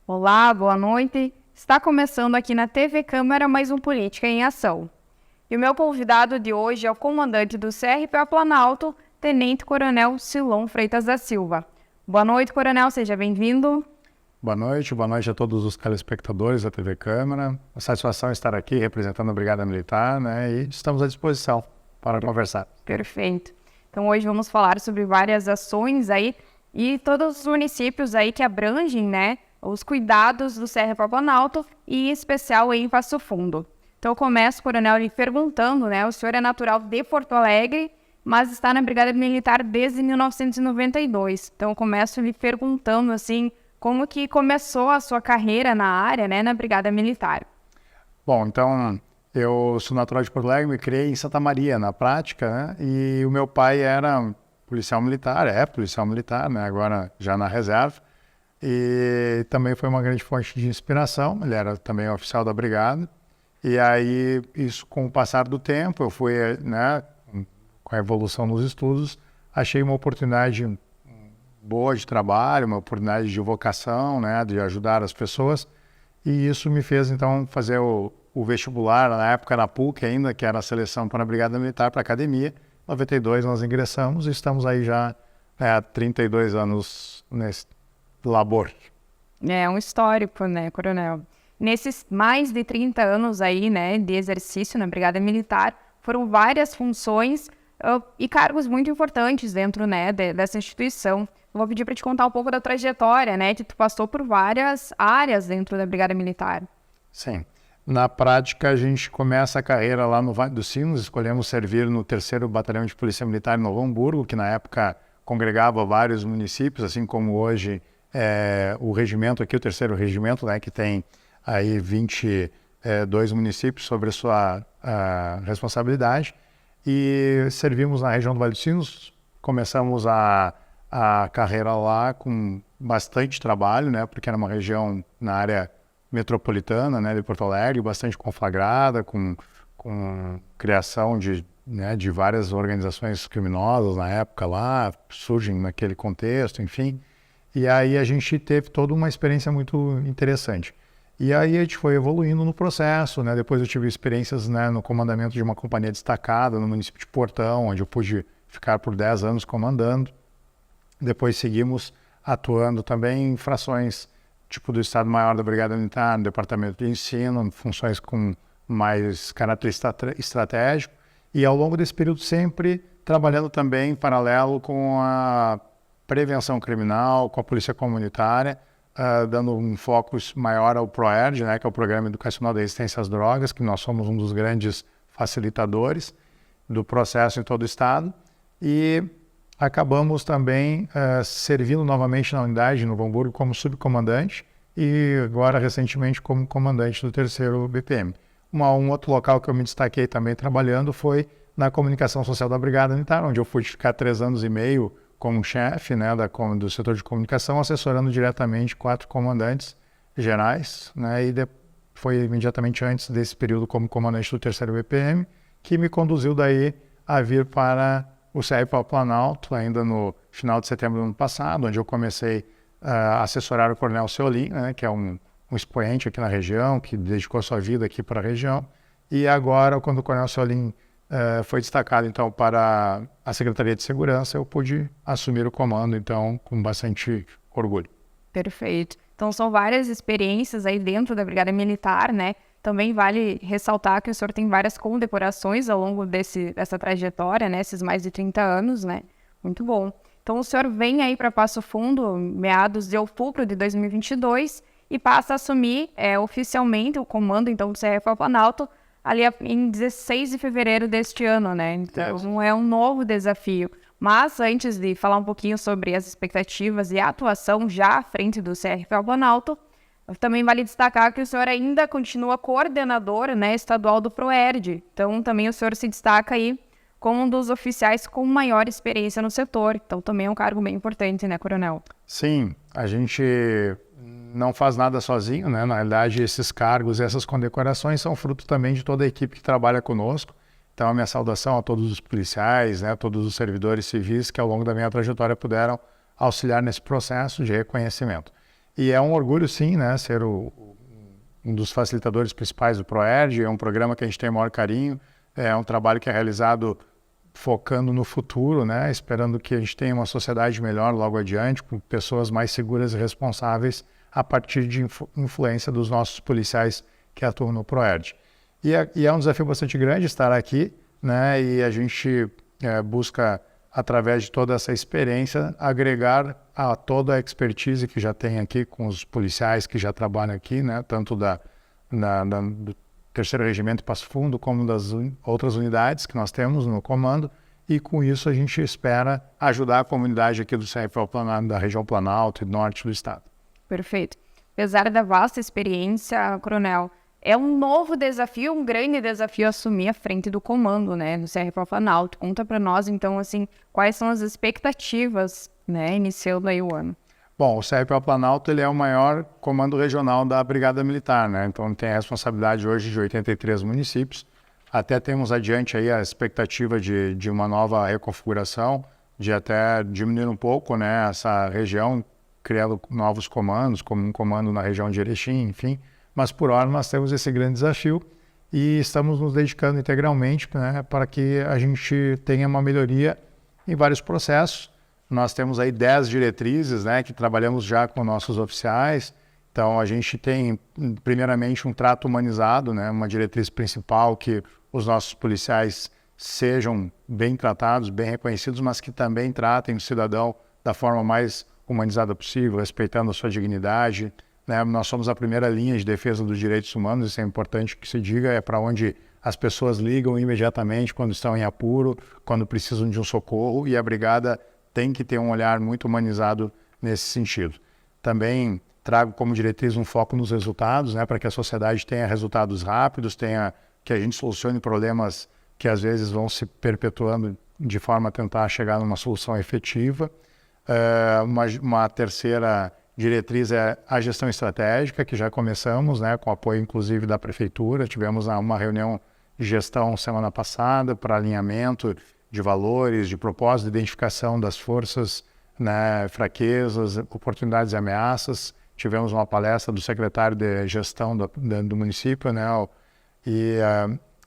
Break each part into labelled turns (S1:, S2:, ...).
S1: Olá, boa noite. Está começando aqui na TV Câmara mais um Política em Ação. E o meu convidado de hoje é o comandante do CRPA Planalto, Tenente Coronel Silon Freitas da Silva. Boa noite, Coronel, seja bem-vindo.
S2: Boa noite a todos os telespectadores da TV Câmara. Uma satisfação estar aqui representando a Brigada Militar, né? E estamos à disposição para conversar.
S1: Perfeito. Então hoje vamos falar sobre várias ações aí e todos os municípios aí que abrangem, né, os cuidados do CRPA Planalto e em especial aí em Passo Fundo. Então eu começo, Coronel, lhe perguntando, né, o senhor é natural de Porto Alegre, mas está na Brigada Militar desde 1992. Então eu começo lhe perguntando, assim, como que começou a sua carreira na área, né, na Brigada Militar?
S2: Bom, então, eu sou natural de Porto Alegre, me criei em Santa Maria, na prática, né? E o meu pai era policial militar, né? Agora já na reserva. E também foi uma grande fonte de inspiração, ele era também oficial da Brigada. E aí, isso com o passar do tempo, eu fui, né, com a evolução nos estudos, achei uma oportunidade boa de trabalho, uma oportunidade de vocação, né, de ajudar as pessoas, e isso me fez então fazer o vestibular, na época na PUC ainda, que era a seleção para a Brigada Militar, para a Academia. Em 92 nós ingressamos e estamos aí já há 32 anos nesse labor.
S1: É um histórico, né, Coronel? Nesses mais de 30 anos aí, né, de exercício na Brigada Militar, foram várias funções e cargos muito importantes dentro, né, dessa instituição. Eu vou pedir para te contar um pouco da trajetória, né, que tu passou por várias áreas dentro da Brigada Militar.
S2: Sim. Na prática, a gente começa a carreira lá no Vale dos Sinos, escolhemos servir no 3º Batalhão de Polícia Militar em Novo Hamburgo, que na época congregava vários municípios, assim como hoje o regimento aqui, o 3º Regimento, né, que tem aí 22 municípios sobre a sua responsabilidade. E servimos na região do Vale dos Sinos, começamos a carreira lá com bastante trabalho, né, porque era uma região na área metropolitana, né, de Porto Alegre, bastante conflagrada, com criação de várias organizações criminosas na época lá, surgem naquele contexto, enfim. E aí a gente teve toda uma experiência muito interessante. E aí a gente foi evoluindo no processo, né? Depois eu tive experiências, né, no comandamento de uma companhia destacada no município de Portão, onde eu pude ficar por 10 anos comandando. Depois seguimos atuando também em frações tipo do Estado-Maior da Brigada Militar, no Departamento de Ensino, funções com mais caráter estratégico. E ao longo desse período sempre trabalhando também em paralelo com a prevenção criminal, com a polícia comunitária, dando um foco maior ao PROERD, né, que é o Programa Educacional de Resistência às Drogas, que nós somos um dos grandes facilitadores do processo em todo o Estado. E acabamos também servindo novamente na unidade de Novo Hamburgo como subcomandante e agora recentemente como comandante do 3º BPM. Um outro local que eu me destaquei também trabalhando foi na comunicação social da Brigada Militar, onde eu fui ficar 3 anos e meio como chefe, né, do setor de comunicação, assessorando diretamente 4 comandantes gerais, né, e foi imediatamente antes desse período como comandante do 3º BPM, que me conduziu daí a vir para o CRPA Planalto, ainda no final de setembro do ano passado, onde eu comecei a assessorar o Coronel Seolim, né, que é um expoente aqui na região, que dedicou sua vida aqui para a região, e agora, quando o Coronel Seolim foi destacado então para a Secretaria de Segurança, eu pude assumir o comando então com bastante orgulho.
S1: Perfeito. Então são várias experiências aí dentro da Brigada Militar, né? Também vale ressaltar que o senhor tem várias condecorações ao longo dessa trajetória, né? Esses mais de 30 anos, né? Muito bom. Então o senhor vem aí para Passo Fundo, meados de outubro de 2022, e passa a assumir oficialmente o comando então do CRPA Planalto ali em 16 de fevereiro deste ano, né? Então é um novo desafio. Mas antes de falar um pouquinho sobre as expectativas e a atuação já à frente do CRPA Planalto, também vale destacar que o senhor ainda continua coordenador, né, estadual do PROERD. Então também o senhor se destaca aí como um dos oficiais com maior experiência no setor. Então também é um cargo bem importante, né, Coronel?
S2: Sim, a gente não faz nada sozinho, né? Na realidade, esses cargos, essas condecorações são fruto também de toda a equipe que trabalha conosco. Então, a minha saudação a todos os policiais, né, a todos os servidores civis que ao longo da minha trajetória puderam auxiliar nesse processo de reconhecimento. E é um orgulho, sim, né, ser um dos facilitadores principais do ProERD. É um programa que a gente tem o maior carinho, é um trabalho que é realizado focando no futuro, né, esperando que a gente tenha uma sociedade melhor logo adiante, com pessoas mais seguras e responsáveis a partir de influência dos nossos policiais que atuam no ProERD. E é um desafio bastante grande estar aqui, né, e a gente busca, através de toda essa experiência, agregar a toda a expertise que já tem aqui com os policiais que já trabalham aqui, né, tanto do 3º Regimento Passo Fundo, como das outras unidades que nós temos no comando, e com isso a gente espera ajudar a comunidade aqui do CRPO Planalto, da região Planalto e norte do estado.
S1: Perfeito. Apesar da vasta experiência, Coronel, é um novo desafio, um grande desafio assumir a frente do comando, né, no CRPO Planalto. Conta para nós, então, assim, quais são as expectativas, né, iniciando aí o ano.
S2: Bom, o CRPO Planalto ele é o maior comando regional da Brigada Militar, né? Então tem a responsabilidade hoje de 83 municípios. Até temos adiante aí a expectativa de uma nova reconfiguração, de até diminuir um pouco, né, essa região, criando novos comandos, como um comando na região de Erechim, enfim. Mas por hora nós temos esse grande desafio e estamos nos dedicando integralmente, né, para que a gente tenha uma melhoria em vários processos. Nós temos aí 10 diretrizes, né, que trabalhamos já com nossos oficiais. Então, a gente tem, primeiramente, um trato humanizado, né, uma diretriz principal que os nossos policiais sejam bem tratados, bem reconhecidos, mas que também tratem o cidadão da forma mais humanizada possível, respeitando a sua dignidade, né? Nós somos a primeira linha de defesa dos direitos humanos, isso é importante que se diga, é para onde as pessoas ligam imediatamente quando estão em apuro, quando precisam de um socorro, e a Brigada tem que ter um olhar muito humanizado nesse sentido. Também trago como diretriz um foco nos resultados, né, para que a sociedade tenha resultados rápidos, que a gente solucione problemas que às vezes vão se perpetuando de forma a tentar chegar numa solução efetiva. Uma terceira diretriz é a gestão estratégica, que já começamos, né, com apoio inclusive da Prefeitura. Tivemos uma reunião de gestão semana passada para alinhamento de valores, de propósito, de identificação das forças, né, fraquezas, oportunidades e ameaças. Tivemos uma palestra do secretário de gestão do município, né,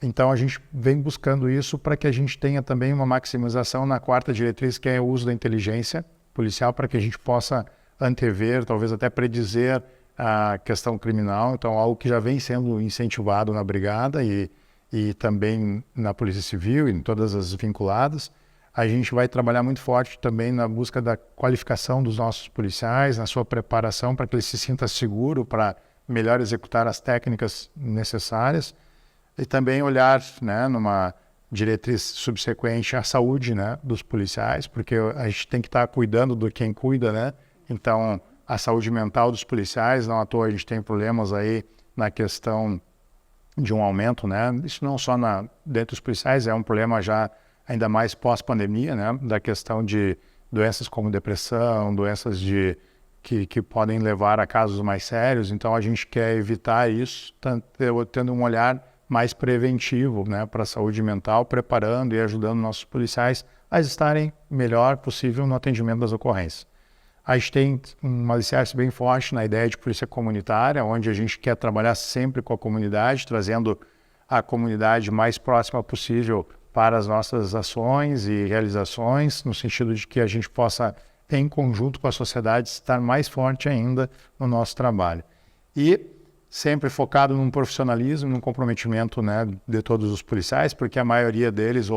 S2: então a gente vem buscando isso para que a gente tenha também uma maximização na quarta diretriz, que é o uso da inteligência policial, para que a gente possa antever, talvez até predizer a questão criminal. Então, algo que já vem sendo incentivado na Brigada e também na Polícia Civil e em todas as vinculadas. A gente vai trabalhar muito forte também na busca da qualificação dos nossos policiais, na sua preparação para que ele se sinta seguro para melhor executar as técnicas necessárias. E também olhar, né, numa diretriz subsequente à saúde, né, dos policiais, porque a gente tem que estar cuidando do quem cuida, né? Então, a saúde mental dos policiais, não à toa a gente tem problemas aí na questão de um aumento, né? Isso não só dentro dos policiais, é um problema já ainda mais pós-pandemia, né? Da questão de doenças como depressão, doenças que podem levar a casos mais sérios. Então, a gente quer evitar isso, tendo um olhar mais preventivo, né, para a saúde mental, preparando e ajudando nossos policiais a estarem melhor possível no atendimento das ocorrências. A gente tem um alicerce bem forte na ideia de polícia comunitária, onde a gente quer trabalhar sempre com a comunidade, trazendo a comunidade mais próxima possível para as nossas ações e realizações, no sentido de que a gente possa, em conjunto com a sociedade, estar mais forte ainda no nosso trabalho. E sempre focado num profissionalismo, num comprometimento, né, de todos os policiais, porque a maioria deles,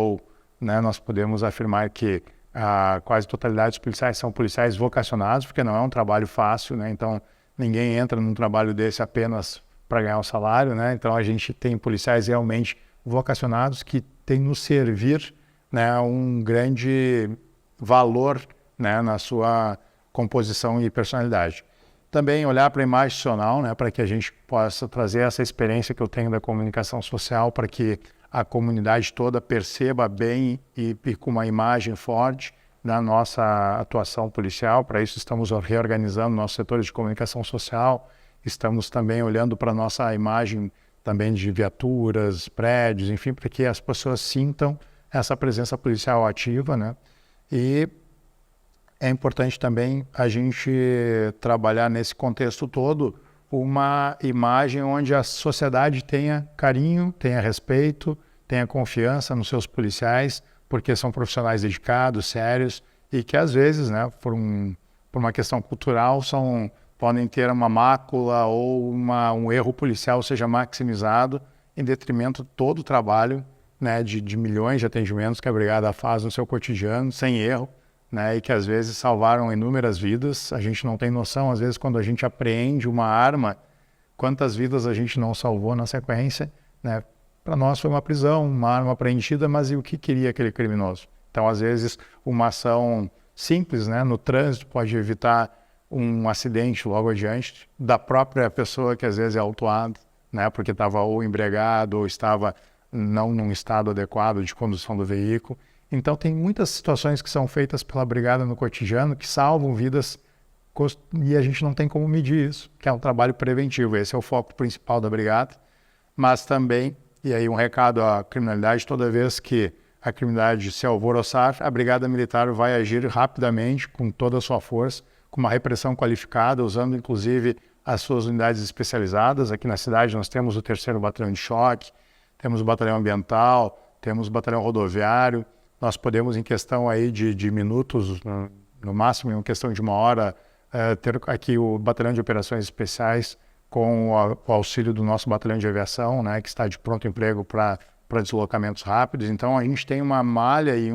S2: né, nós podemos afirmar que a quase totalidade dos policiais são policiais vocacionados, porque não é um trabalho fácil, né? Então ninguém entra num trabalho desse apenas para ganhar um salário, né? Então a gente tem policiais realmente vocacionados que têm nos servir, né, um grande valor, né, na sua composição e personalidade. Também olhar para a imagem institucional, né, para que a gente possa trazer essa experiência que eu tenho da comunicação social, para que a comunidade toda perceba bem e com uma imagem forte da nossa atuação policial. Para isso estamos reorganizando nossos setores de comunicação social, estamos também olhando para a nossa imagem também de viaturas, prédios, enfim, para que as pessoas sintam essa presença policial ativa, né? E é importante também a gente trabalhar nesse contexto todo uma imagem onde a sociedade tenha carinho, tenha respeito, tenha confiança nos seus policiais, porque são profissionais dedicados, sérios, e que às vezes, né, por uma questão cultural, podem ter uma mácula ou um erro policial seja maximizado em detrimento de todo o trabalho, né, de milhões de atendimentos que a Brigada faz no seu cotidiano, sem erro, né, e que às vezes salvaram inúmeras vidas. A gente não tem noção, às vezes, quando a gente apreende uma arma, quantas vidas a gente não salvou na sequência, né? Para nós foi uma prisão, uma arma apreendida, mas e o que queria aquele criminoso? Então, às vezes, uma ação simples, né, no trânsito pode evitar um acidente logo adiante da própria pessoa que às vezes é autuada, né, porque estava ou embriagado ou estava não num estado adequado de condução do veículo. Então, tem muitas situações que são feitas pela Brigada no cotidiano que salvam vidas e a gente não tem como medir isso, que é um trabalho preventivo. Esse é o foco principal da Brigada, mas também, e aí um recado à criminalidade, toda vez que a criminalidade se alvoroçar, a Brigada Militar vai agir rapidamente, com toda a sua força, com uma repressão qualificada, usando inclusive as suas unidades especializadas. Aqui na cidade nós temos o 3º Batalhão de Choque, temos o Batalhão Ambiental, temos o Batalhão Rodoviário. Nós podemos, em questão aí de minutos, no máximo em questão de 1 hora, ter aqui o Batalhão de Operações Especiais com o auxílio do nosso Batalhão de Aviação, né, que está de pronto emprego para deslocamentos rápidos. Então a gente tem uma malha e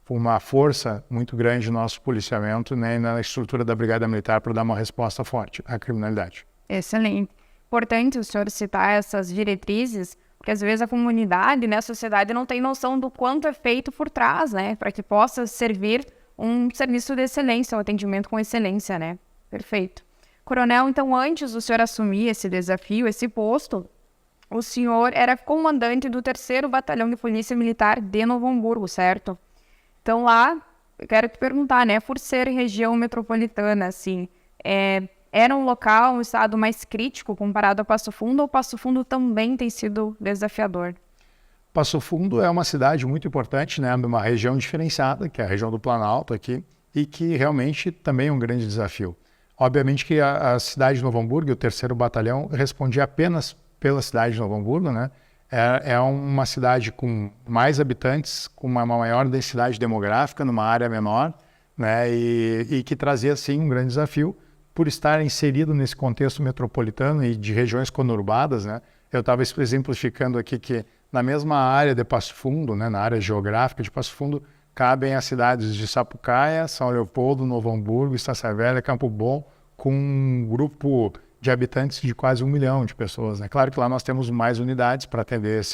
S2: uma força muito grande no nosso policiamento, né, na estrutura da Brigada Militar para dar uma resposta forte à criminalidade.
S1: Excelente. Importante o senhor citar essas diretrizes, porque às vezes a comunidade, né, a sociedade não tem noção do quanto é feito por trás, né, para que possa servir um serviço de excelência, um atendimento com excelência, né? Perfeito. Coronel, então, antes do senhor assumir esse desafio, esse posto, o senhor era comandante do 3º Batalhão de Polícia Militar de Novo Hamburgo, certo? Então, lá, eu quero te perguntar, né, por ser região metropolitana, assim, era um local, um estado mais crítico comparado a Passo Fundo, ou Passo Fundo também tem sido desafiador?
S2: Passo Fundo é uma cidade muito importante, né, numa região diferenciada, que é a região do Planalto aqui, e que realmente também é um grande desafio. Obviamente que a cidade de Novo Hamburgo, o 3º Batalhão, respondia apenas pela cidade de Novo Hamburgo, né? É uma cidade com mais habitantes, com uma maior densidade demográfica, numa área menor, né? E que trazia, sim, um grande desafio por estar inserido nesse contexto metropolitano e de regiões conurbadas, né? Eu estava exemplificando aqui que na mesma área de Passo Fundo, né, na área geográfica de Passo Fundo, cabem as cidades de Sapucaia, São Leopoldo, Novo Hamburgo, Estância Velha, Campo Bom, com um grupo de habitantes de quase 1 milhão de pessoas, né? Claro que lá nós temos mais unidades para atender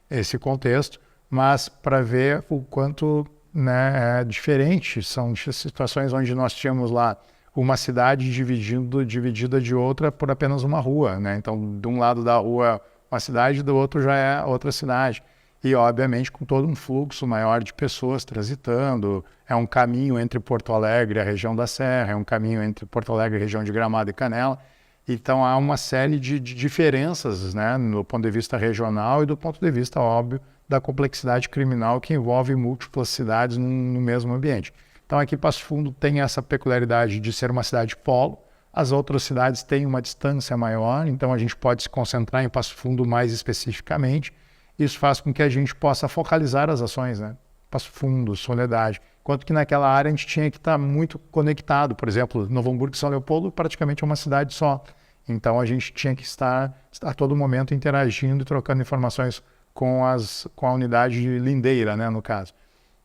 S2: esse contexto, mas para ver o quanto, né, é diferente, são situações onde nós tínhamos lá uma cidade dividida de outra por apenas uma rua, né? Então, de um lado da rua uma cidade, do outro já é outra cidade. E, obviamente, com todo um fluxo maior de pessoas transitando. É um caminho entre Porto Alegre e a região da Serra, é um caminho entre Porto Alegre e a região de Gramado e Canela. Então, há uma série de diferenças, né, no ponto de vista regional e do ponto de vista, óbvio, da complexidade criminal que envolve múltiplas cidades no mesmo ambiente. Então, aqui Passo Fundo tem essa peculiaridade de ser uma cidade polo. As outras cidades têm uma distância maior, então a gente pode se concentrar em Passo Fundo mais especificamente. Isso faz com que a gente possa focalizar as ações, né? Passo Fundo, Soledade. Enquanto que naquela área a gente tinha que estar muito conectado. Por exemplo, Novo Hamburgo e São Leopoldo praticamente é uma cidade só. Então a gente tinha que estar a todo momento interagindo e trocando informações com a unidade lindeira, né, no caso.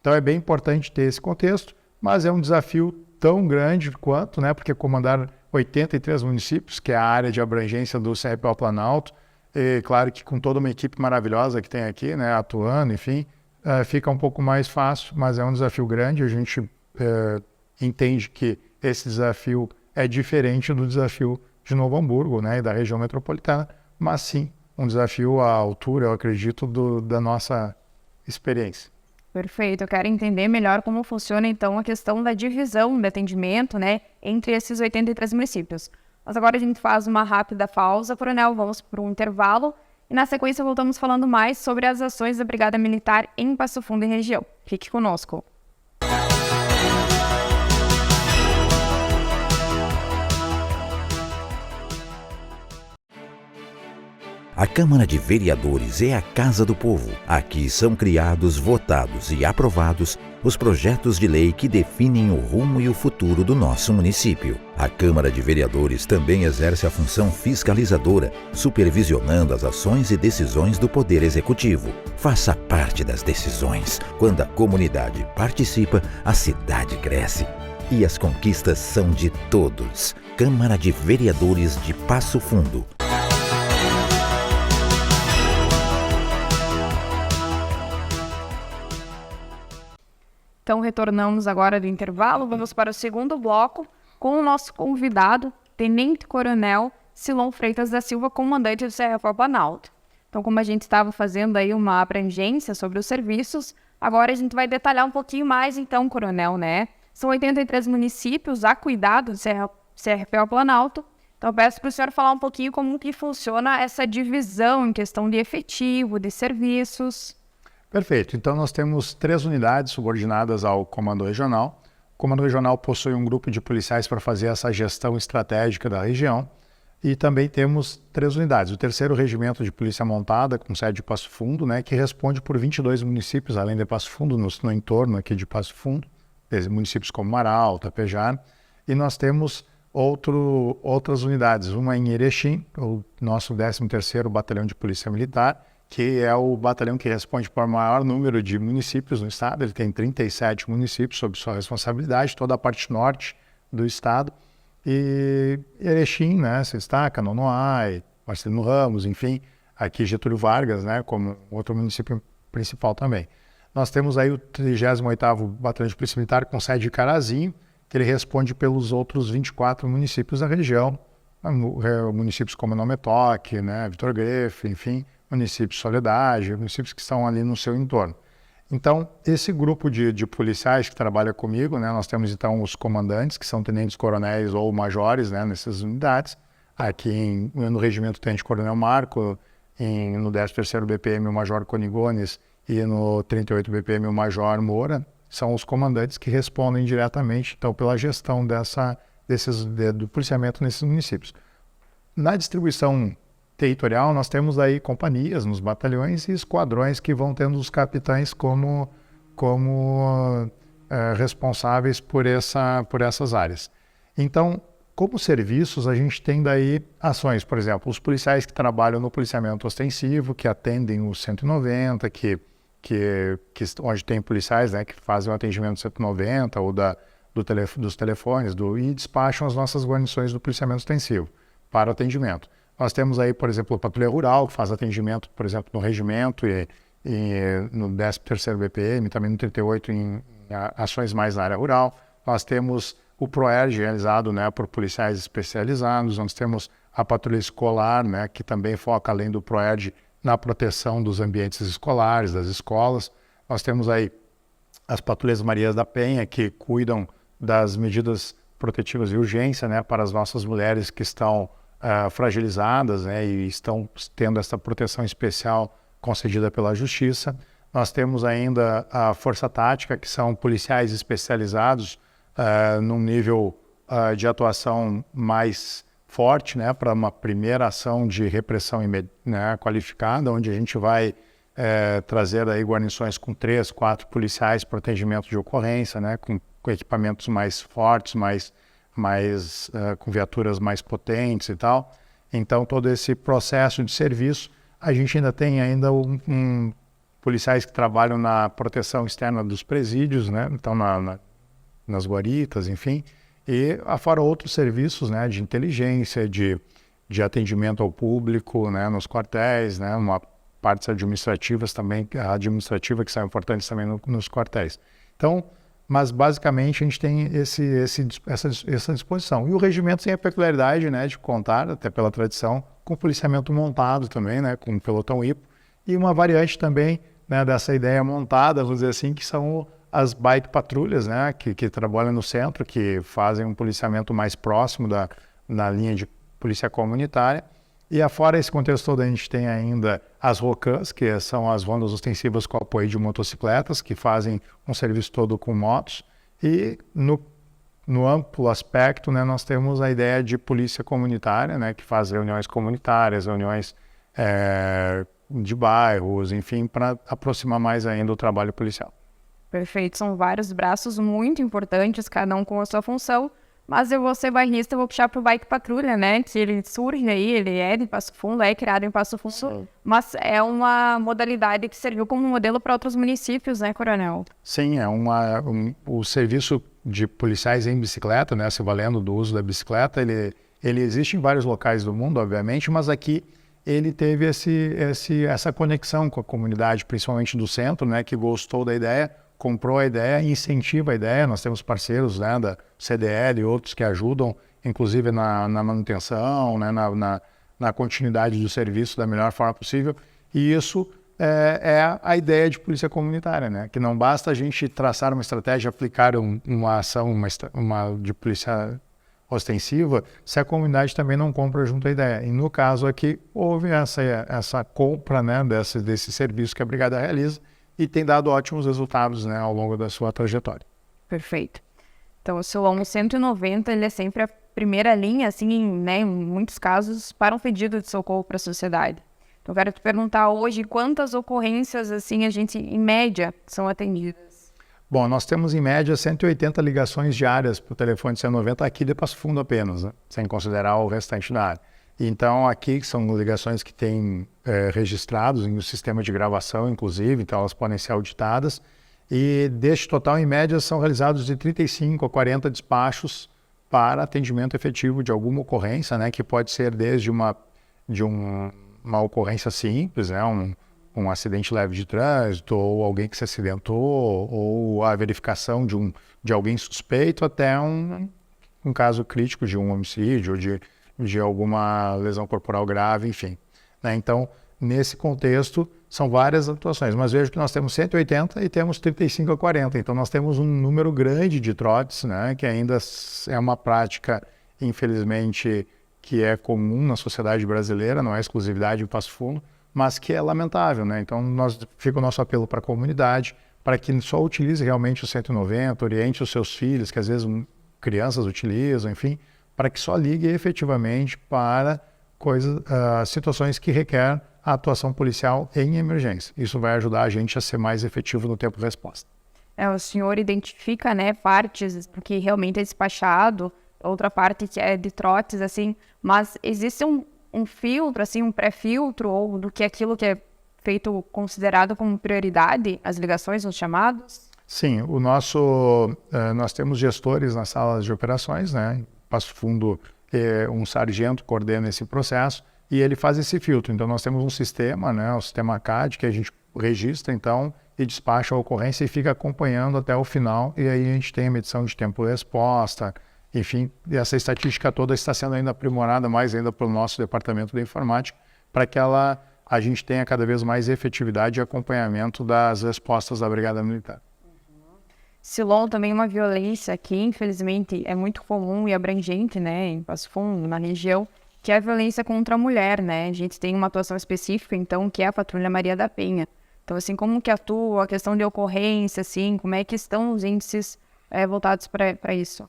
S2: Então é bem importante ter esse contexto, mas é um desafio tão grande quanto, né, porque comandar 83 municípios, que é a área de abrangência do CRPO Planalto, e claro que com toda uma equipe maravilhosa que tem aqui, né, atuando, enfim, fica um pouco mais fácil, mas é um desafio grande. A gente entende que esse desafio é diferente do desafio de Novo Hamburgo, né, e da região metropolitana, mas sim, um desafio à altura, eu acredito, da nossa experiência.
S1: Perfeito, eu quero entender melhor como funciona então a questão da divisão de atendimento, né, entre esses 83 municípios. Mas agora a gente faz uma rápida pausa, Coronel, vamos para um intervalo e na sequência voltamos falando mais sobre as ações da Brigada Militar em Passo Fundo e região. Fique conosco.
S3: A Câmara de Vereadores é a Casa do Povo. Aqui são criados, votados e aprovados os projetos de lei que definem o rumo e o futuro do nosso município. A Câmara de Vereadores também exerce a função fiscalizadora, supervisionando as ações e decisões do Poder Executivo. Faça parte das decisões. Quando a comunidade participa, a cidade cresce. E as conquistas são de todos. Câmara de Vereadores de Passo Fundo.
S1: Então, retornamos agora do intervalo, vamos para o segundo bloco com o nosso convidado, Tenente Coronel Silon Freitas da Silva, comandante do CRF Planalto. Então, como a gente estava fazendo aí uma abrangência sobre os serviços, agora a gente vai detalhar um pouquinho mais, então, Coronel, né? São 83 municípios a cuidar do CRF Planalto. Então, peço para o senhor falar um pouquinho como que funciona essa divisão em questão de efetivo, de serviços.
S2: Perfeito. Então, nós temos 3 unidades subordinadas ao Comando Regional. O Comando Regional possui um grupo de policiais para fazer essa gestão estratégica da região. E também temos 3 unidades. O 3º Regimento de Polícia Montada, com sede de Passo Fundo, né, que responde por 22 municípios, além de Passo Fundo, no entorno aqui de Passo Fundo, municípios como Marau, Tapejara. E nós temos outras unidades, uma em Erechim, o nosso 13º Batalhão de Polícia Militar, que é o batalhão que responde por maior número de municípios no estado. Ele tem 37 municípios sob sua responsabilidade, toda a parte norte do estado. E Erechim, né, se destaca, Nonoai, Marcelino Ramos, enfim, aqui Getúlio Vargas, né, como outro município principal também. Nós temos aí o 38º Batalhão de Polícia Militar com sede de Carazinho, que ele responde pelos outros 24 municípios da região, municípios como Nome Toque, né, Vitor Grefe, enfim, municípios Soledade, municípios que estão ali no seu entorno. Então, esse grupo de policiais que trabalha comigo, né, nós temos então os comandantes, que são tenentes coronéis ou majores, né, nessas unidades. Aqui no Regimento Tenente Coronel Marco, no 13º BPM o Major Conigones e no 38 BPM o Major Moura, são os comandantes que respondem diretamente então, pela gestão do policiamento nesses municípios. Na distribuição territorial, nós temos aí companhias nos batalhões e esquadrões que vão tendo os capitães como responsáveis por essas áreas. Então, como serviços, a gente tem daí ações, por exemplo, os policiais que trabalham no policiamento ostensivo, que atendem o 190, onde tem policiais, né, que fazem o atendimento 190 ou dos telefones e despacham as nossas guarnições do policiamento ostensivo para o atendimento. Nós temos aí, por exemplo, a Patrulha Rural, que faz atendimento, por exemplo, no Regimento e no 13º BPM, também no 38 em ações mais na área rural. Nós temos o PROERD, realizado, né, por policiais especializados. Nós temos a Patrulha Escolar, né, que também foca, além do PROERD, na proteção dos ambientes escolares, das escolas. Nós temos aí as Patrulhas Marias da Penha, que cuidam das medidas protetivas de urgência, né, para as nossas mulheres que estão fragilizadas, né, e estão tendo essa proteção especial concedida pela Justiça. Nós temos ainda a Força Tática, que são policiais especializados num nível de atuação mais forte, né, para uma primeira ação de repressão né, qualificada, onde a gente vai trazer aí guarnições com 3, 4 policiais para atendimento de ocorrência, né, com equipamentos mais fortes, com viaturas mais potentes e tal. Então, todo esse processo de serviço, a gente ainda tem policiais que trabalham na proteção externa dos presídios, né? Então, nas guaritas, enfim, e afora outros serviços, né, de inteligência, de atendimento ao público, né, nos quartéis, né, uma partes administrativas também, a administrativa que são importantes também nos quartéis. Então, mas basicamente a gente tem essa disposição. E o regimento tem a peculiaridade, né, de contar, até pela tradição, com policiamento montado também, né, com pelotão hipo, e uma variante também, né, dessa ideia montada, vamos dizer assim, que são as bike patrulhas, né, que trabalham no centro, que fazem um policiamento mais próximo na linha de polícia comunitária. E afora esse contexto todo, a gente tem ainda as ROCANs, que são as rondas ostensivas com apoio de motocicletas, que fazem um serviço todo com motos. E no amplo aspecto, né, nós temos a ideia de polícia comunitária, né, que faz reuniões comunitárias, reuniões de bairros, enfim, para aproximar mais ainda o trabalho policial.
S1: Perfeito, são vários braços muito importantes, cada um com a sua função, mas eu vou ser bairrista, eu vou puxar pro Bike Patrulha, né, que ele surge aí, ele é de Passo Fundo, é criado em Passo Fundo, mas é uma modalidade que serviu como modelo para outros municípios, né, Coronel?
S2: Sim, o serviço de policiais em bicicleta, né, se valendo do uso da bicicleta, ele existe em vários locais do mundo, obviamente, mas aqui ele teve essa conexão com a comunidade, principalmente do centro, né, que gostou da ideia, comprou a ideia, incentiva a ideia. Nós temos parceiros, né, da CDL e outros que ajudam, inclusive na manutenção, né, na continuidade do serviço da melhor forma possível. E isso é a ideia de polícia comunitária, né? Que não basta a gente traçar uma estratégia, aplicar uma ação de polícia ostensiva, se a comunidade também não compra junto à ideia. E no caso aqui, houve essa compra, né, desse serviço que a Brigada realiza, e tem dado ótimos resultados, né, ao longo da sua trajetória.
S1: Perfeito. Então, o Silom 190, ele é sempre a primeira linha, assim, né, em muitos casos, para um pedido de socorro para a sociedade. Então, eu quero te perguntar hoje, quantas ocorrências, assim, a gente, em média, são atendidas?
S2: Bom, nós temos, em média, 180 ligações diárias para o telefone 190 aqui de Passo Fundo apenas, né, sem considerar o restante da área. Então, aqui são ligações que têm registrados no sistema de gravação, inclusive, então elas podem ser auditadas. E deste total, em média, são realizados de 35 a 40 despachos para atendimento efetivo de alguma ocorrência, né, que pode ser desde uma ocorrência simples, né, um acidente leve de trânsito, ou alguém que se acidentou, ou a verificação de alguém suspeito, até um caso crítico de um homicídio, ou de alguma lesão corporal grave, enfim. Né? Então, nesse contexto, são várias atuações, mas vejo que nós temos 180 e temos 35 a 40, então nós temos um número grande de trotes, né? Que ainda é uma prática, infelizmente, que é comum na sociedade brasileira, não é exclusividade do Passo Fundo, mas que é lamentável, né? Então, fica o nosso apelo para a comunidade, para que só utilize realmente o 190, oriente os seus filhos, que às vezes crianças utilizam, enfim, para que só ligue efetivamente para situações que requerem a atuação policial em emergência. Isso vai ajudar a gente a ser mais efetivo no tempo de resposta.
S1: O senhor identifica, né, partes que realmente é despachado, outra parte que é de trotes, assim, mas existe um filtro, assim, um pré-filtro, ou do que aquilo que é feito considerado como prioridade, as ligações, os chamados?
S2: Sim, nós temos gestores nas salas de operações, né? Passo Fundo, um sargento coordena esse processo e ele faz esse filtro. Então, nós temos um sistema, né, o sistema CAD, que a gente registra, então, e despacha a ocorrência e fica acompanhando até o final. E aí a gente tem a medição de tempo de resposta, enfim, e essa estatística toda está sendo ainda aprimorada mais ainda pelo nosso departamento de informática, para que a gente tenha cada vez mais efetividade e acompanhamento das respostas da Brigada Militar.
S1: Silom também é uma violência que, infelizmente, é muito comum e abrangente, né, em Passo Fundo, na região, que é a violência contra a mulher, né? A gente tem uma atuação específica, então, que é a Patrulha Maria da Penha. Então, assim, como que atua a questão de ocorrência, assim, como é que estão os índices voltados para isso?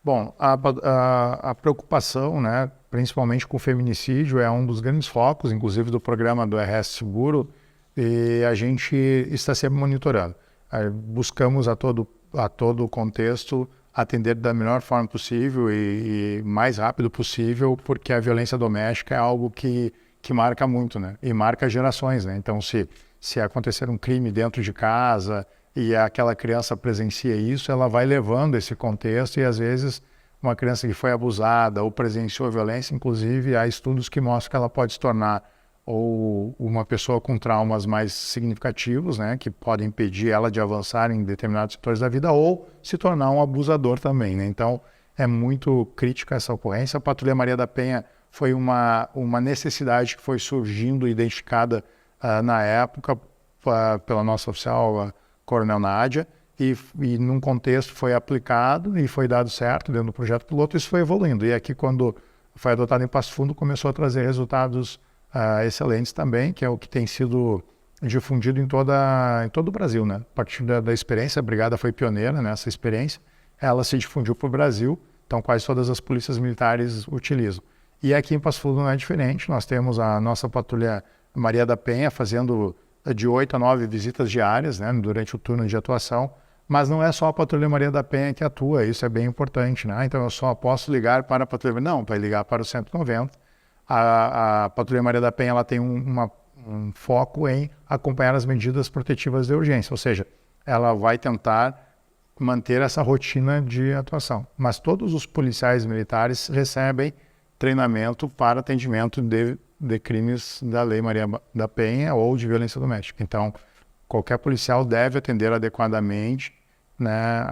S2: Bom, a preocupação, né, principalmente com o feminicídio, é um dos grandes focos, inclusive do programa do RS Seguro, e a gente está sempre monitorando. Buscamos a todo o contexto atender da melhor forma possível e mais rápido possível, porque a violência doméstica é algo que marca muito, né? E marca gerações, né? Então, se acontecer um crime dentro de casa e aquela criança presencia isso, ela vai levando esse contexto e, às vezes, uma criança que foi abusada ou presenciou violência, inclusive, há estudos que mostram que ela pode se tornar ou uma pessoa com traumas mais significativos, né, que podem impedir ela de avançar em determinados setores da vida, ou se tornar um abusador também, né? Então, é muito crítica essa ocorrência. A Patrulha Maria da Penha foi uma necessidade que foi surgindo, identificada na época pela nossa oficial, a Coronel Nádia, e num contexto foi aplicado e foi dado certo dentro do projeto piloto, isso foi evoluindo. E aqui, quando foi adotado em Passo Fundo, começou a trazer resultados excelentes também, que é o que tem sido difundido em todo o Brasil, né? A partir da experiência, a Brigada foi pioneira nessa experiência, ela se difundiu para o Brasil, então quase todas as polícias militares utilizam. E aqui em Passo Fundo não é diferente, nós temos a nossa patrulha Maria da Penha fazendo de 8 a 9 visitas diárias, né, durante o turno de atuação, mas não é só a patrulha Maria da Penha que atua, isso é bem importante, né? Então eu só posso ligar para a patrulha, não, vai ligar para o 190. A patrulha Maria da Penha ela tem um foco em acompanhar as medidas protetivas de urgência, ou seja, ela vai tentar manter essa rotina de atuação. Mas todos os policiais militares recebem treinamento para atendimento de crimes da Lei Maria da Penha ou de violência doméstica. Então, qualquer policial deve atender adequadamente, né,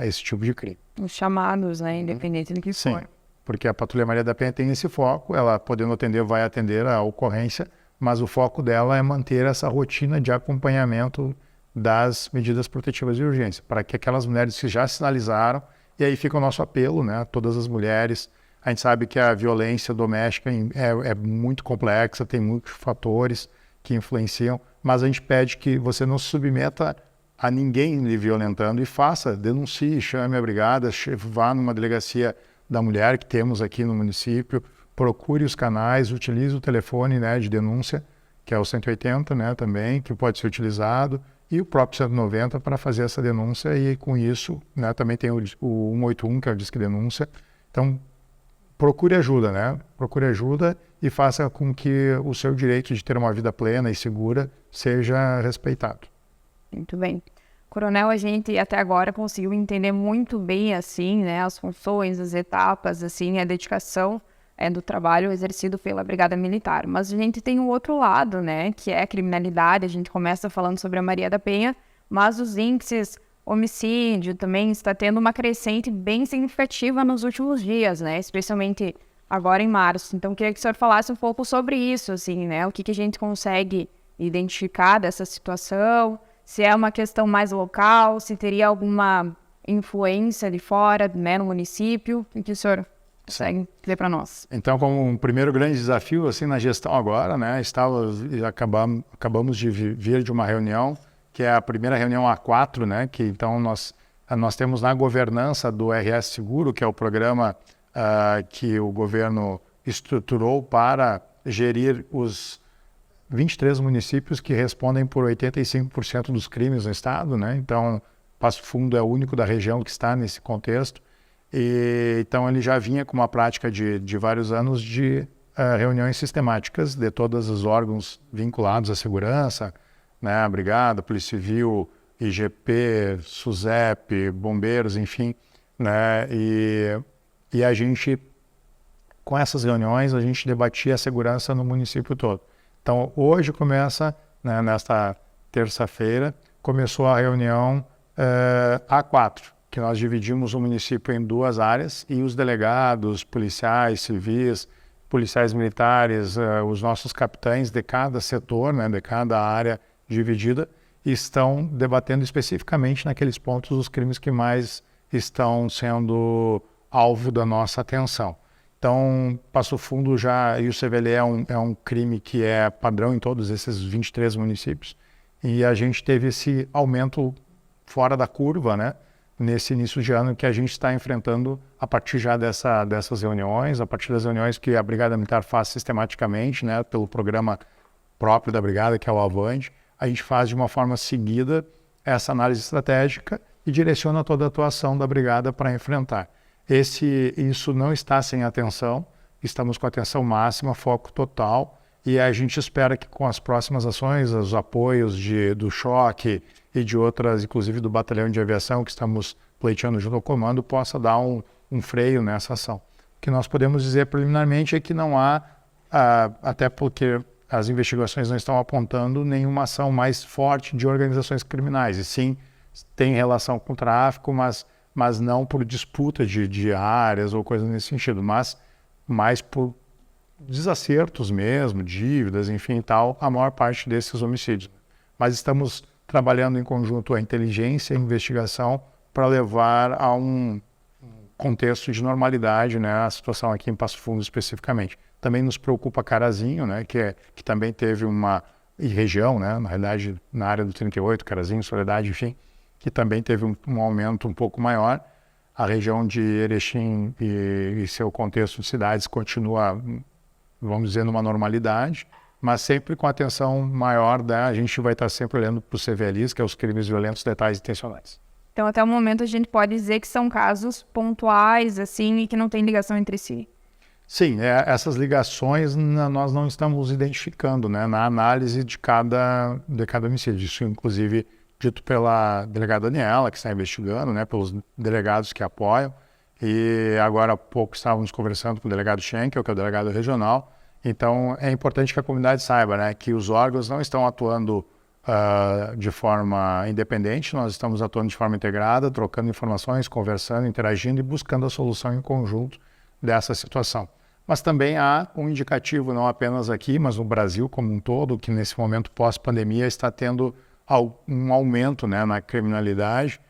S2: esse tipo de crime.
S1: Os chamados, né, independente do que
S2: Sim,
S1: for.
S2: porque a Patrulha Maria da Penha tem esse foco, ela podendo atender, vai atender a ocorrência, mas o foco dela é manter essa rotina de acompanhamento das medidas protetivas de urgência, para que aquelas mulheres que já sinalizaram, e aí fica o nosso apelo, né, a todas as mulheres. A gente sabe que a violência doméstica é muito complexa, tem muitos fatores que influenciam, mas a gente pede que você não se submeta a ninguém lhe violentando e denuncie, chame a brigada, vá numa delegacia da mulher que temos aqui no município, procure os canais, utilize o telefone, né, de denúncia, que é o 180, né, também, que pode ser utilizado, e o próprio 190 para fazer essa denúncia, e com isso, né, também tem o 181, que é o Disque Denúncia. Então, procure ajuda, né? Procure ajuda e faça com que o seu direito de ter uma vida plena e segura seja respeitado.
S1: Muito bem. Coronel, a gente até agora conseguiu entender muito bem, assim, né, as funções, as etapas, assim, a dedicação do trabalho exercido pela Brigada Militar. Mas a gente tem o outro lado, né, que é a criminalidade. A gente começa falando sobre a Maria da Penha, mas os índices homicídio também está tendo uma crescente bem significativa nos últimos dias, né, especialmente agora em março. Então, queria que o senhor falasse um pouco sobre isso, assim, né, o que a gente consegue identificar dessa situação, se é uma questão mais local, se teria alguma influência de fora, né, no município, o que o senhor consegue dizer para nós?
S2: Então, como um primeiro grande desafio assim na gestão agora, né, acabamos de vir de uma reunião, que é a primeira reunião A4, né, que então nós temos na governança do RS Seguro, que é o programa que o governo estruturou para gerir os 23 municípios que respondem por 85% dos crimes no estado, né? Então, Passo Fundo é o único da região que está nesse contexto. E, então, ele já vinha com uma prática de vários anos de reuniões sistemáticas de todos os órgãos vinculados à segurança, né? A Brigada, Polícia Civil, IGP, SUSEP, bombeiros, enfim, né? E a gente, com essas reuniões, a gente debatia a segurança no município todo. Então, hoje começa, né, nesta terça-feira, começou a reunião A4, que nós dividimos o município em duas áreas e os delegados, policiais, civis, policiais militares, os nossos capitães de cada setor, né, de cada área dividida, estão debatendo especificamente naqueles pontos os crimes que mais estão sendo alvo da nossa atenção. Então, Passo Fundo e o CVL é um crime que é padrão em todos esses 23 municípios. E a gente teve esse aumento fora da curva, né, nesse início de ano que a gente está enfrentando a partir já dessas reuniões, a partir das reuniões que a Brigada Militar faz sistematicamente, né, pelo programa próprio da Brigada, que é o Avante. A gente faz de uma forma seguida essa análise estratégica e direciona toda a atuação da Brigada para enfrentar. Isso não está sem atenção, estamos com atenção máxima, foco total, e a gente espera que com as próximas ações, os apoios do choque e de outras, inclusive do batalhão de aviação que estamos pleiteando junto ao comando, possa dar um freio nessa ação. O que nós podemos dizer preliminarmente é que não há, até porque as investigações não estão apontando nenhuma ação mais forte de organizações criminais, e sim tem relação com o tráfico, mas não por disputa de áreas ou coisa nesse sentido, mas mais por desacertos mesmo, dívidas, enfim, tal, a maior parte desses homicídios. Mas estamos trabalhando em conjunto a inteligência e a investigação para levar a um contexto de normalidade, né, a situação aqui em Passo Fundo especificamente. Também nos preocupa Carazinho, né, que também teve e região, né, na realidade na área do 38, Carazinho, Soledade, enfim, que também teve um aumento um pouco maior. A região de Erechim e seu contexto de cidades continua, vamos dizer, numa normalidade, mas sempre com atenção maior, a gente vai estar sempre olhando para os CVLIs, que é os crimes violentos letais intencionais.
S1: Então, até o momento, a gente pode dizer que são casos pontuais, assim, e que não tem ligação entre si.
S2: Sim, essas ligações nós não estamos identificando, né, na análise de cada homicídio. Isso, inclusive, dito pela delegada Daniela, que está investigando, né, pelos delegados que apoiam. E agora há pouco estávamos conversando com o delegado Schenkel, que é o delegado regional. Então, é importante que a comunidade saiba, né, que os órgãos não estão atuando de forma independente, nós estamos atuando de forma integrada, trocando informações, conversando, interagindo e buscando a solução em conjunto dessa situação. Mas também há um indicativo, não apenas aqui, mas no Brasil como um todo, que nesse momento pós-pandemia está tendo um aumento, né, na criminalidade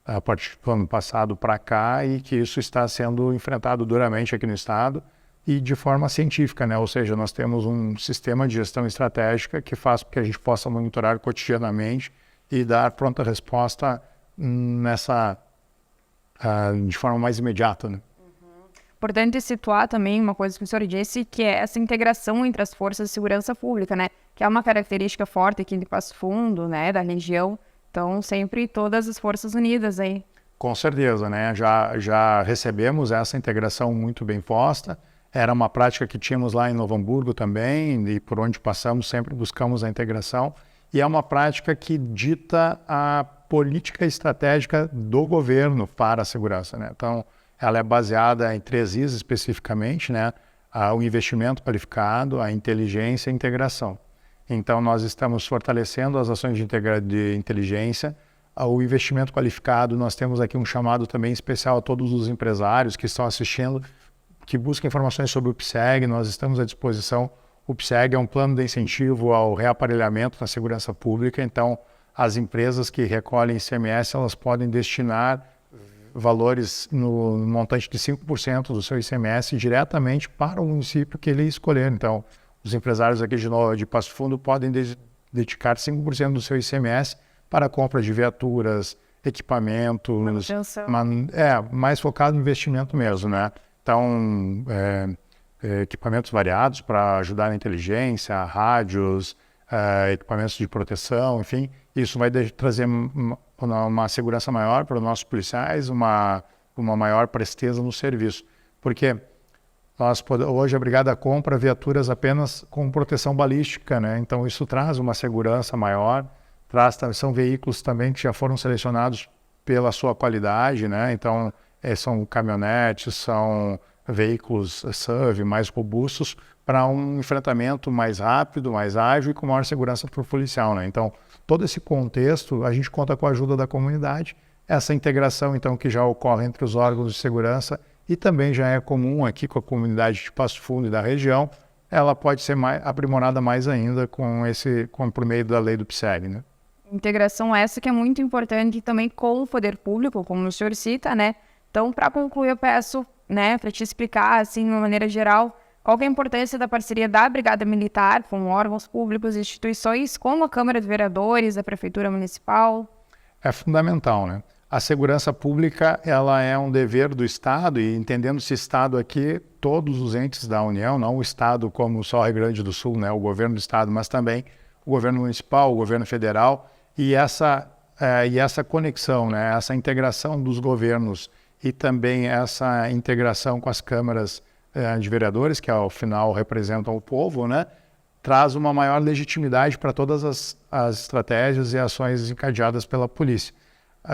S2: a partir do ano passado para cá, e que isso está sendo enfrentado duramente aqui no estado e de forma científica, né? Ou seja, nós temos um sistema de gestão estratégica que faz com que a gente possa monitorar cotidianamente e dar pronta resposta de forma mais imediata, né?
S1: Importante situar também uma coisa que o senhor disse, que é essa integração entre as forças de segurança pública, né? Que é uma característica forte aqui de Passo Fundo, né? Da região. Então, sempre todas as forças unidas aí.
S2: Com certeza, né? Já recebemos essa integração muito bem posta. Era uma prática que tínhamos lá em Novo Hamburgo também, e por onde passamos sempre buscamos a integração. E é uma prática que dita a política estratégica do governo para a segurança, né? Então, ela é baseada em 3 Is especificamente, né? O investimento qualificado, a inteligência e a integração. Então, nós estamos fortalecendo as ações de inteligência. O investimento qualificado, nós temos aqui um chamado também especial a todos os empresários que estão assistindo, que buscam informações sobre o PSEG, nós estamos à disposição. O PSEG é um plano de incentivo ao reaparelhamento na segurança pública, então as empresas que recolhem ICMS, elas podem destinar valores no montante de 5% do seu ICMS diretamente para o município que ele escolher. Então, os empresários aqui de Passo Fundo podem dedicar 5% do seu ICMS para a compra de viaturas, equipamentos, mais focado no investimento mesmo, né? Então, equipamentos variados para ajudar na inteligência, rádios, equipamentos de proteção, enfim, isso vai trazer uma segurança maior para os nossos policiais, uma maior presteza no serviço, porque hoje a Brigada compra viaturas apenas com proteção balística, né? Então isso traz uma segurança maior, são veículos também que já foram selecionados pela sua qualidade, né? Então são caminhonetes, são veículos SUV mais robustos para um enfrentamento mais rápido, mais ágil e com maior segurança para o policial, né? Então, todo esse contexto, a gente conta com a ajuda da comunidade, essa integração, então, que já ocorre entre os órgãos de segurança e também já é comum aqui com a comunidade de Passo Fundo e da região, ela pode ser aprimorada mais ainda por meio da lei do PSEG, né?
S1: Integração essa que é muito importante também com o poder público, como o senhor cita, né? Então, para concluir, eu peço, né, para te explicar, assim, de uma maneira geral, qual que é a importância da parceria da Brigada Militar com órgãos públicos e instituições como a Câmara de Vereadores, a Prefeitura Municipal?
S2: É fundamental, né? A segurança pública, ela é um dever do Estado, e entendendo-se Estado aqui, todos os entes da União, não o Estado como só o Rio Grande do Sul, né, o governo do Estado, mas também o governo municipal, o governo federal, e essa conexão, né, essa integração dos governos e também essa integração com as câmaras de vereadores, que ao final representam o povo, né, traz uma maior legitimidade para todas as estratégias e ações encadeadas pela polícia.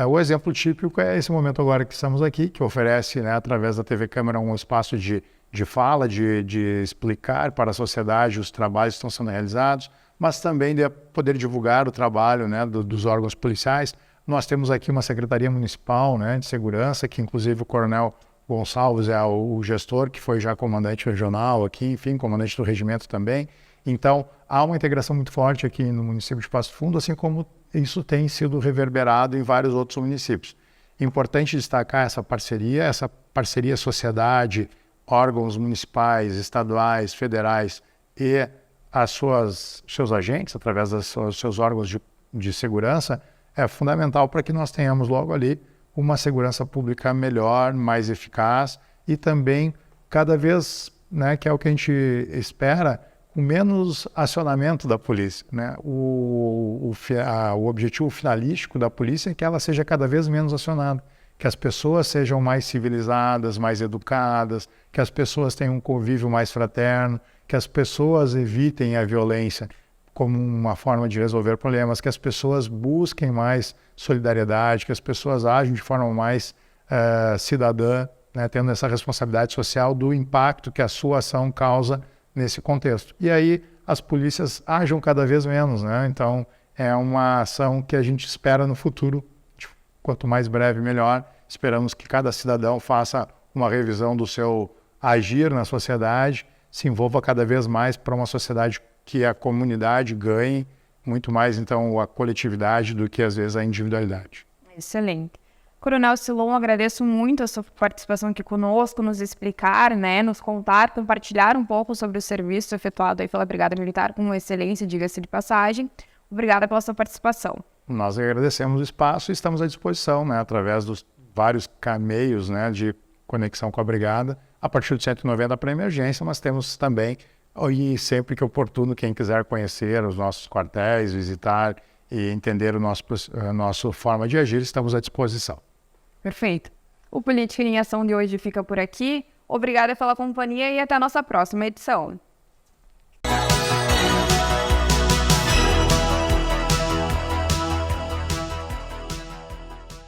S2: O exemplo típico é esse momento agora que estamos aqui, que oferece, né, através da TV Câmara, um espaço de fala, de explicar para a sociedade os trabalhos que estão sendo realizados, mas também de poder divulgar o trabalho, né, dos órgãos policiais. Nós temos aqui uma Secretaria Municipal, né, de Segurança, que inclusive o Coronel Gonçalves é o gestor, que foi já comandante regional aqui, enfim, comandante do regimento também. Então, há uma integração muito forte aqui no município de Passo Fundo, assim como isso tem sido reverberado em vários outros municípios. Importante destacar essa parceria sociedade, órgãos municipais, estaduais, federais e seus agentes, através dos seus órgãos de segurança, é fundamental para que nós tenhamos logo ali uma segurança pública melhor, mais eficaz e também cada vez, né, que é o que a gente espera, com menos acionamento da polícia, né? O objetivo finalístico da polícia é que ela seja cada vez menos acionada, que as pessoas sejam mais civilizadas, mais educadas, que as pessoas tenham um convívio mais fraterno, que as pessoas evitem a violência como uma forma de resolver problemas, que as pessoas busquem mais solidariedade, que as pessoas agem de forma mais cidadã, né, tendo essa responsabilidade social do impacto que a sua ação causa nesse contexto. E aí as polícias ajam cada vez menos, né? Então é uma ação que a gente espera no futuro, quanto mais breve melhor. Esperamos que cada cidadão faça uma revisão do seu agir na sociedade, se envolva cada vez mais para uma sociedade que a comunidade ganhe muito mais, então, a coletividade do que, às vezes, a individualidade.
S1: Excelente. Coronel Silon, agradeço muito a sua participação aqui conosco, nos explicar, né, nos contar, compartilhar um pouco sobre o serviço efetuado aí pela Brigada Militar com excelência, diga-se de passagem. Obrigada pela sua participação.
S2: Nós agradecemos o espaço e estamos à disposição, né, através dos vários meios, né, de conexão com a Brigada, a partir do 190 para emergência, mas temos também, e sempre que oportuno, quem quiser conhecer os nossos quartéis, visitar e entender a nossa forma de agir, estamos à disposição.
S1: Perfeito. O Política em Ação de hoje fica por aqui. Obrigada pela companhia e até a nossa próxima edição.